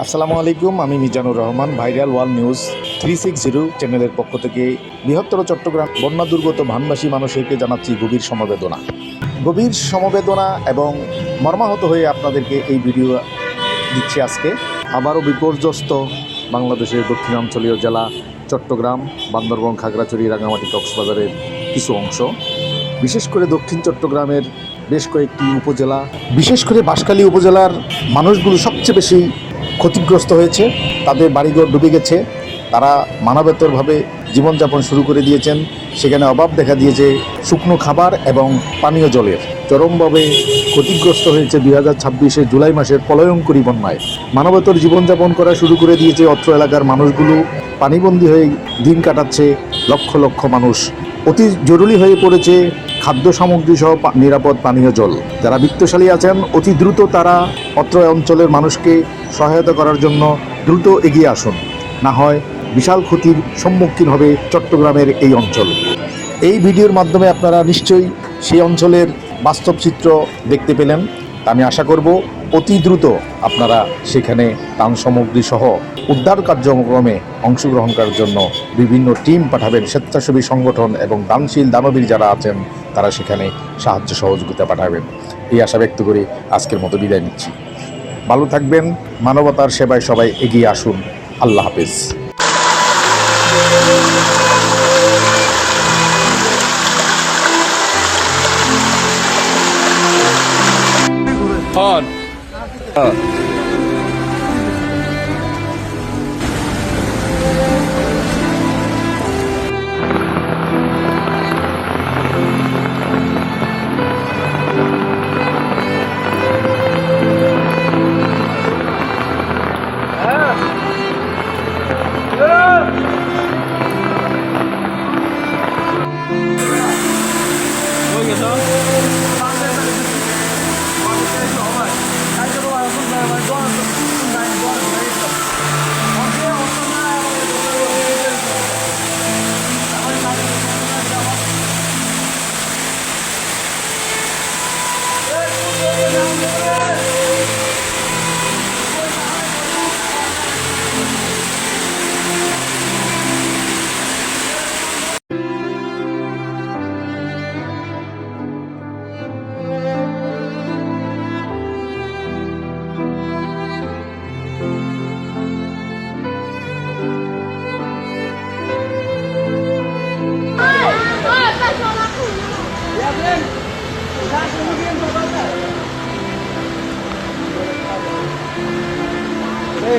আসসালামু আলাইকুম, আমি Mizanur Rahman. Viral world news 360 চ্যানেলের পক্ষ থেকে বৃহত্তর চট্টগ্রাম বন্যা দুর্গত ভানবাসী মানুষকে জানাচ্ছি গভীর সমবেদনা এবং মর্মাহত হয়ে আপনাদেরকে এই ভিডিও দিচ্ছি। আজকে আবারও বিপর্যস্ত বাংলাদেশের দক্ষিণাঞ্চলীয় জেলা চট্টগ্রাম, বান্দরবান, খাগড়াছড়ি, রাঙামাটি, কক্সবাজারের কিছু অংশ, বিশেষ করে দক্ষিণ চট্টগ্রামের বেশ কয়েকটি উপজেলা, বিশেষ করে বাঁশখালী উপজেলার মানুষগুলো সবচেয়ে বেশি ক্ষতিগ্রস্ত হয়েছে। তাদের বাড়িঘর ডুবে গেছে, তারা মানবেতরভাবে জীবনযাপন শুরু করে দিয়েছেন। সেখানে অভাব দেখা দিয়েছে শুকনো খাবার এবং পানীয় জলের। চরমভাবে ক্ষতিগ্রস্ত হয়েছে 2026 জুলাই মাসের প্রলয়ঙ্করী বন্যায়। মানবেতর জীবনযাপন করা শুরু করে দিয়েছে অত্র এলাকার মানুষগুলো। পানিবন্দী হয়ে দিন কাটাচ্ছে লক্ষ লক্ষ মানুষ। অতি জরুরি হয়ে পড়েছে খাদ্য সামগ্রী সহ নিরাপদ পানীয় জল। যারা বিত্তশালী আছেন অতি দ্রুত তারা অত্র অঞ্চলের মানুষকে সহায়তা করার জন্য দ্রুত এগিয়ে আসুন, না হয় বিশাল ক্ষতির সম্মুখীন হবে চট্টগ্রামের এই অঞ্চল। এই ভিডিওর মাধ্যমে আপনারা নিশ্চয়ই সেই অঞ্চলের বাস্তব চিত্র দেখতে পেলেন। আমি আশা করব অতি দ্রুত আপনারা সেখানে ত্রাণ সামগ্রী সহ উদ্ধার কার্যক্রমে অংশগ্রহণ করার জন্য বিভিন্ন টিম পাঠাবেন। স্বেচ্ছাসেবী সংগঠন এবং দানশীল দানবীর যারা আছেন তারা সেখানে সাহায্য সহযোগিতা পাঠাবেন। এই আশা ব্যক্ত করে আজকের মতো বিদায় নিচ্ছি। ভালো থাকবেন, মানবতার সেবায় সবাই এগিয়ে আসুন। আল্লাহ হাফেজ।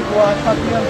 Kuasa tiang